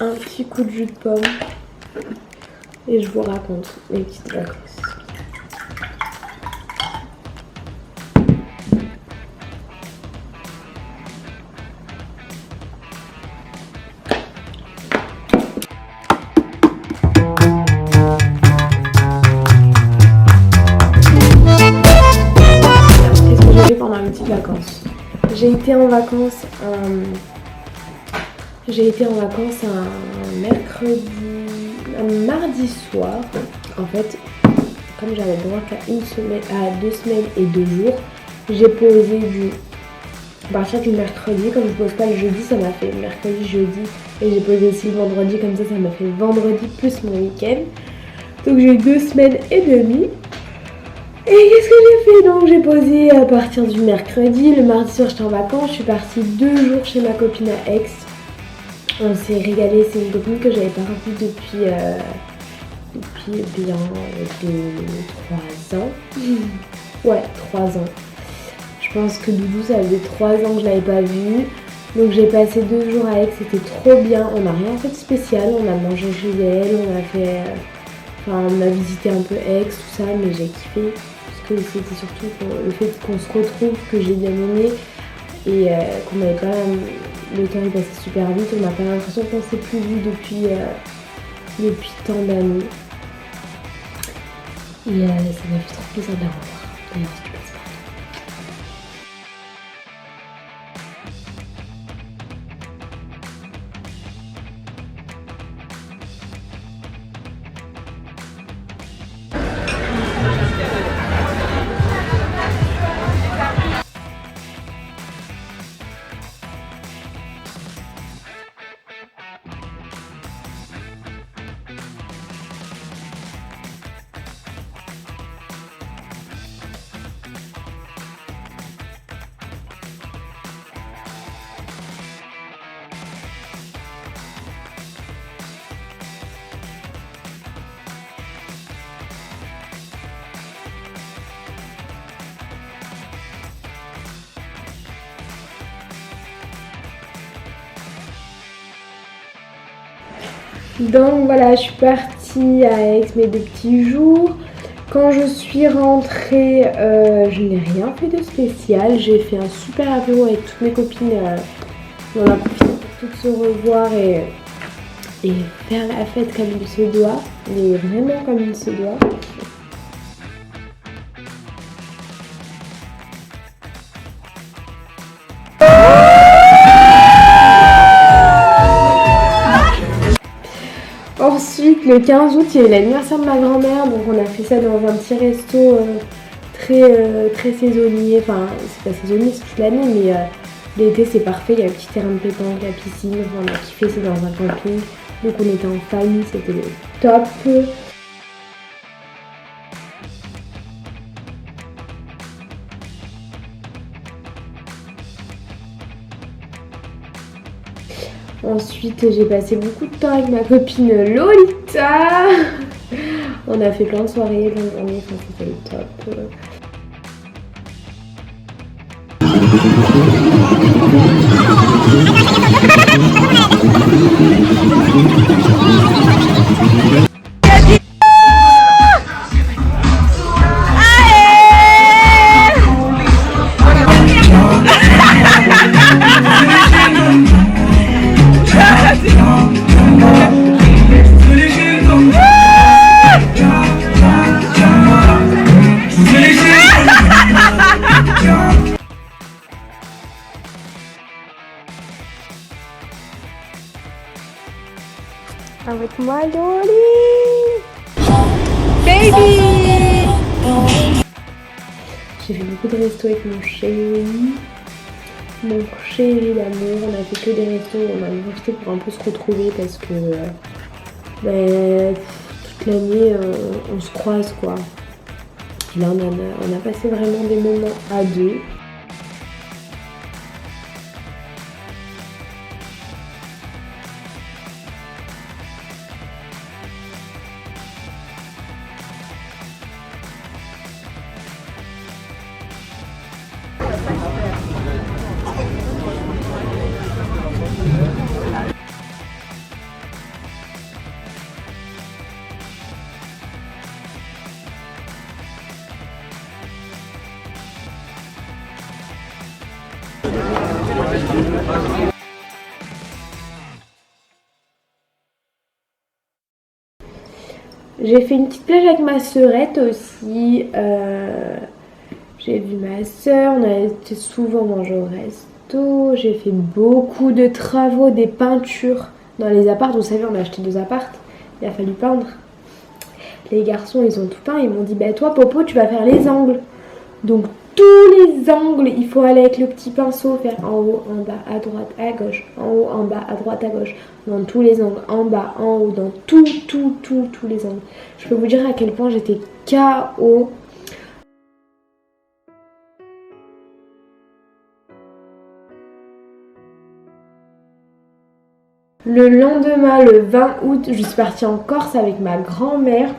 un petit coup de jus de pomme et je vous raconte mes petites vacances. Qu'est-ce que j'ai fait pendant mes petites vacances? J'ai été en vacances un mardi soir. En fait, comme j'avais le droit qu'à 2 semaines et 2 jours, j'ai posé à partir du mercredi. Comme je pose pas le jeudi, ça m'a fait mercredi, jeudi, et j'ai posé aussi le vendredi, comme ça m'a fait vendredi plus mon week-end. Donc j'ai eu 2 semaines et demie. Et qu'est-ce que j'ai fait? Donc j'ai posé à partir du mercredi. Le mardi soir j'étais en vacances, je suis partie 2 jours chez ma copine à Aix. On s'est régalé, c'est une copine que j'avais pas revue depuis bien 3 ans. Ouais, 3 ans. Je pense que Doudou, ça faisait 3 ans que je l'avais pas vue. Donc j'ai passé 2 jours à Aix, c'était trop bien. On n'a rien fait de spécial, on a mangé chez elle, on a visité un peu Aix, tout ça, mais j'ai kiffé. Parce que c'était surtout le fait qu'on se retrouve que j'ai bien aimé. Et qu'on avait pas... Le temps est passé super vite, on n'a pas l'impression qu'on s'est plus vu depuis tant d'années. Et ça m'a fait trop plaisir de la revoir. D'ailleurs, si tu passes par là. Donc voilà, je suis partie à Aix mes 2 petits jours. Quand je suis rentrée, je n'ai rien fait de spécial. J'ai fait un super apéro avec toutes mes copines. On a profité pour toutes se revoir et faire la fête comme il se doit. Mais vraiment comme il se doit. Ensuite, le 15 août, il y a eu l'anniversaire de ma grand-mère, donc on a fait ça dans un petit resto très saisonnier. Enfin, c'est pas saisonnier, c'est toute l'année, mais l'été c'est parfait. Il y a le petit terrain de pétanque, la piscine, enfin, on a kiffé, c'est dans un camping. Donc on était en famille, c'était le top. Ensuite, j'ai passé beaucoup de temps avec ma copine Lolita. On a fait plein de soirées, plein de journées, enfin, c'était le top. Avec moi, Loli! Baby! J'ai fait beaucoup de restos avec mon chéri d'amour. On a fait que des restos, on a profité pour un peu se retrouver parce que toute l'année on se croise quoi. Et là on a passé vraiment des moments à deux. J'ai fait une petite plage avec ma sœurette aussi. J'ai vu ma soeur, on a été souvent manger au resto. J'ai fait beaucoup de travaux, des peintures dans les apparts. Vous savez, on a acheté 2 apparts. Il a fallu peindre. Les garçons, ils ont tout peint. Ils m'ont dit, bah toi, Popo, tu vas faire les angles. Donc tous les angles, il faut aller avec le petit pinceau, faire en haut, en bas, à droite, à gauche, en haut, en bas, à droite, à gauche, dans tous les angles, en bas, en haut, dans tous les angles. Je peux vous dire à quel point j'étais KO. Le lendemain, le 20 août, je suis partie en Corse avec ma grand-mère.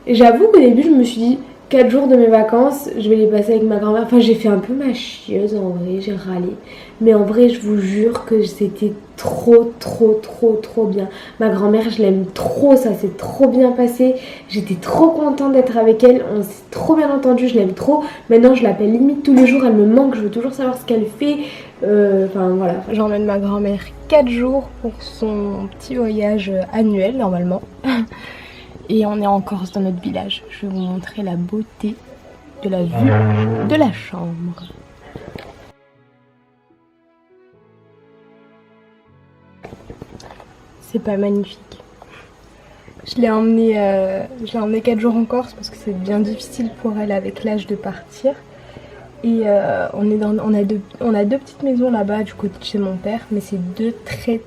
J'avoue qu'au début, je me suis dit 4 jours de mes vacances, je vais les passer avec ma grand-mère. Enfin, j'ai fait un peu ma chieuse en vrai, j'ai râlé. Mais en vrai, je vous jure que c'était trop bien. Ma grand-mère, je l'aime trop, ça s'est trop bien passé. J'étais trop contente d'être avec elle, on s'est trop bien entendu, je l'aime trop. Maintenant, je l'appelle limite tous les jours, elle me manque, je veux toujours savoir ce qu'elle fait. Enfin, voilà. J'emmène ma grand-mère 4 jours pour son petit voyage annuel, normalement. Et on est en Corse dans notre village. Je vais vous montrer la beauté de la vue de la chambre. C'est pas magnifique. Je l'ai emmenée 4 jours en Corse parce que c'est bien difficile pour elle avec l'âge de partir. Et on a 2 petites maisons là-bas du côté de chez mon père, mais c'est 2 très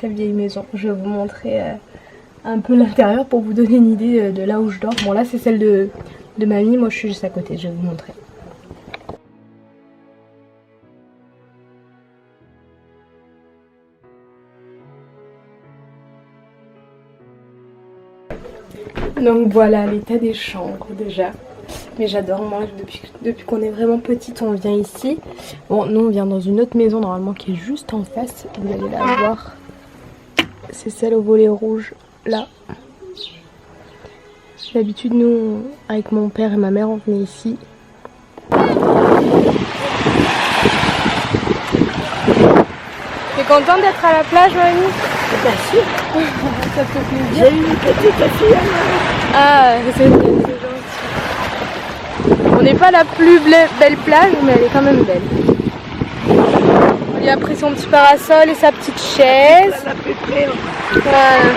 vieilles maisons. Je vais vous montrer un peu l'intérieur pour vous donner une idée de là où je dors. Bon, là c'est celle de mamie, moi je suis juste à côté, je vais vous montrer. Donc voilà l'état des chambres déjà. Mais j'adore, moi depuis qu'on est vraiment petite on vient ici. Bon, nous on vient dans une autre maison normalement qui est juste en face, vous allez la voir. C'est celle au volet rouge là. D'habitude nous avec mon père et ma mère on venait ici. T'es contente d'être à la plage, mamie? Bien sûr. Ça te fait plaisir. J'ai une petite fille. Ah, c'est gentil. On n'est pas la plus belle plage, mais elle est quand même belle. On lui a pris son petit parasol et sa petite chaise. À peu près. Voilà.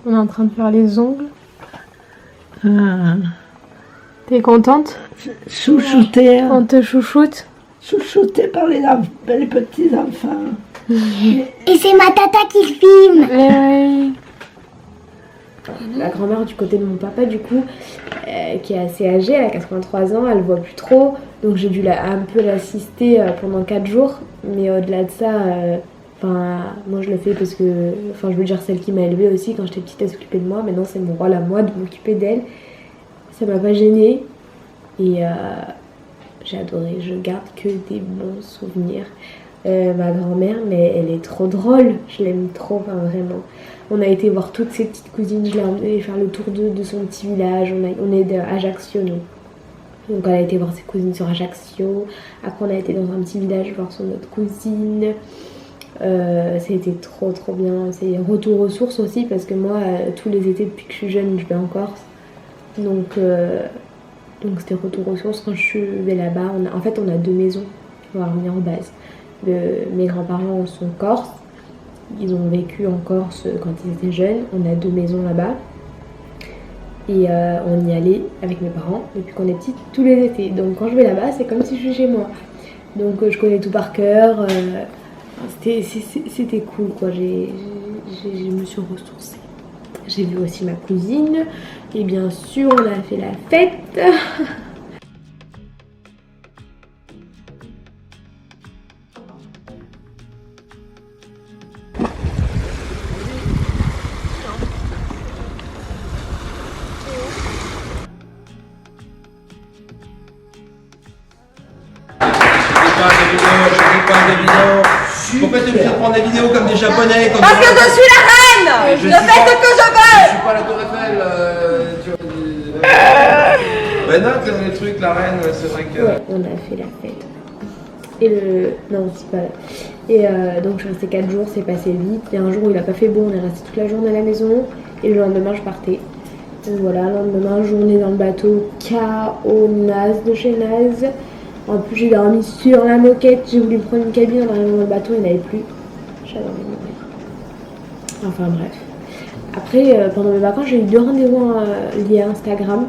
On est en train de faire les ongles. Ah, T'es contente? chouchouté. On te chouchoute? Chouchouté par les petits enfants. Et c'est ma tata qui filme. Oui. La grand-mère du côté de mon papa, du coup, qui est assez âgée, elle a 83 ans, elle voit plus trop. Donc j'ai dû un peu l'assister pendant 4 jours. Mais au-delà de ça, moi je le fais parce que, je veux dire, celle qui m'a élevée aussi, quand j'étais petite, elle s'occupait de moi. Maintenant c'est mon rôle à moi de m'occuper d'elle. Ça m'a pas gênée. Et j'ai adoré, je garde que des bons souvenirs. Ma grand-mère, mais elle est trop drôle, je l'aime trop, vraiment. On a été voir toutes ses petites cousines, je l'ai emmenée faire le tour de son petit village, on est d'Ajaccio, nous. Donc elle a été voir ses cousines sur Ajaccio, après on a été dans un petit village voir son autre cousine. C'était trop bien, c'est retour aux sources aussi, parce que moi, tous les étés depuis que je suis jeune, je vais en Corse. Donc c'était retour aux sources quand je vais là-bas. En fait, on a 2 maisons, on va revenir en base. Mes grands-parents sont corses, ils ont vécu en Corse quand ils étaient jeunes. On a 2 maisons là-bas et on y allait avec mes parents depuis qu'on est petite tous les étés. Donc quand je vais là-bas, c'est comme si je suis chez moi. Donc je connais tout par cœur. C'était cool quoi. Je me suis ressourcée. J'ai vu aussi ma cousine et bien sûr on a fait la fête. pas être obligé de prendre des vidéos comme des japonais. Comme Parce que je suis la reine. Je fais ce que je veux. Je suis pas la tour Eiffel, tu vois. Ben non, comme les trucs, la reine, c'est vrai que... Ouais, on a fait la fête. Et non, c'est pas... Et donc je suis restée 4 jours, c'est passé vite. Il y a un jour où il a pas fait beau, on est resté toute la journée à la maison. Et le lendemain, je partais. Donc voilà, le lendemain, journée dans le bateau, KO naze de chez naze. En plus, j'ai dormi sur la moquette. J'ai voulu prendre une cabine en arrivant dans le bateau, il n'y en avait plus. J'avais envie de mourir. Enfin bref. Après, pendant mes vacances, j'ai eu 2 rendez-vous liés à Instagram.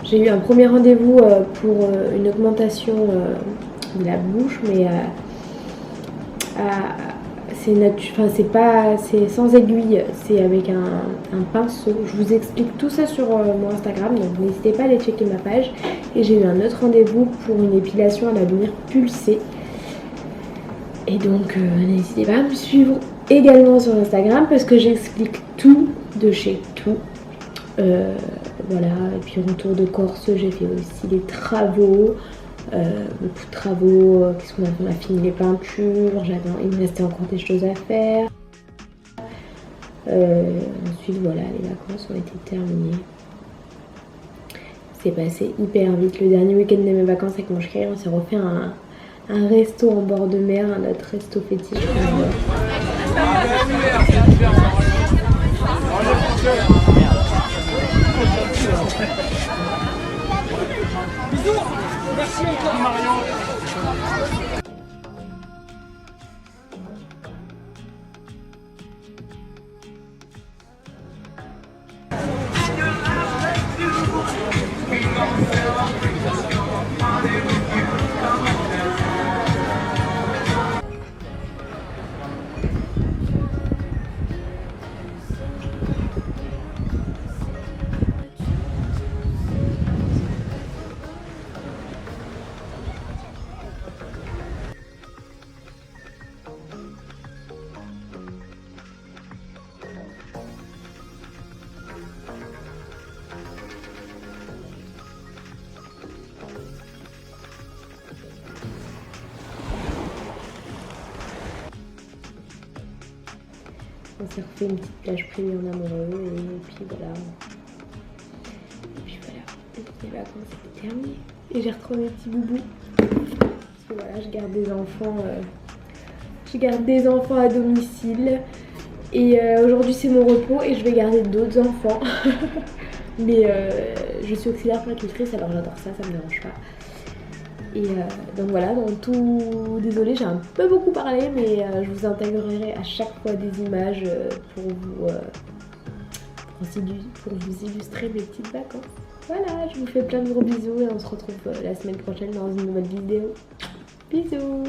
J'ai eu un premier rendez-vous pour une augmentation de la bouche, mais c'est sans aiguille, c'est avec un pinceau. Je vous explique tout ça sur mon Instagram, donc n'hésitez pas à aller checker ma page. Et j'ai eu un autre rendez-vous pour une épilation à la lumière pulsée. Et donc n'hésitez pas à me suivre également sur Instagram parce que j'explique tout de chez tout. Voilà, et puis retour de Corse, j'ai fait aussi des travaux. Beaucoup de travaux, qu'est-ce qu'on a fait? On a fini les peintures, il me restait encore des choses à faire. Ensuite voilà, les vacances ont été terminées. C'est passé hyper vite. Le dernier week-end de mes vacances avec mon chéri, on s'est refait un resto en bord de mer, notre resto fétiche. Merci encore Marion. On s'est refait une petite plage privée en amoureux et puis voilà. Les vacances étaient terminées et j'ai retrouvé mes petits boubous. Parce que voilà, je garde des enfants à domicile. Et aujourd'hui c'est mon repos et je vais garder d'autres enfants. Mais je suis auxiliaire puéricultrice, alors j'adore ça, ça me dérange pas. Et donc voilà, dans tout, désolée j'ai un peu beaucoup parlé, mais je vous intégrerai à chaque fois des images pour vous illustrer mes petites vacances. Voilà, je vous fais plein de gros bisous et on se retrouve la semaine prochaine dans une nouvelle vidéo. Bisous!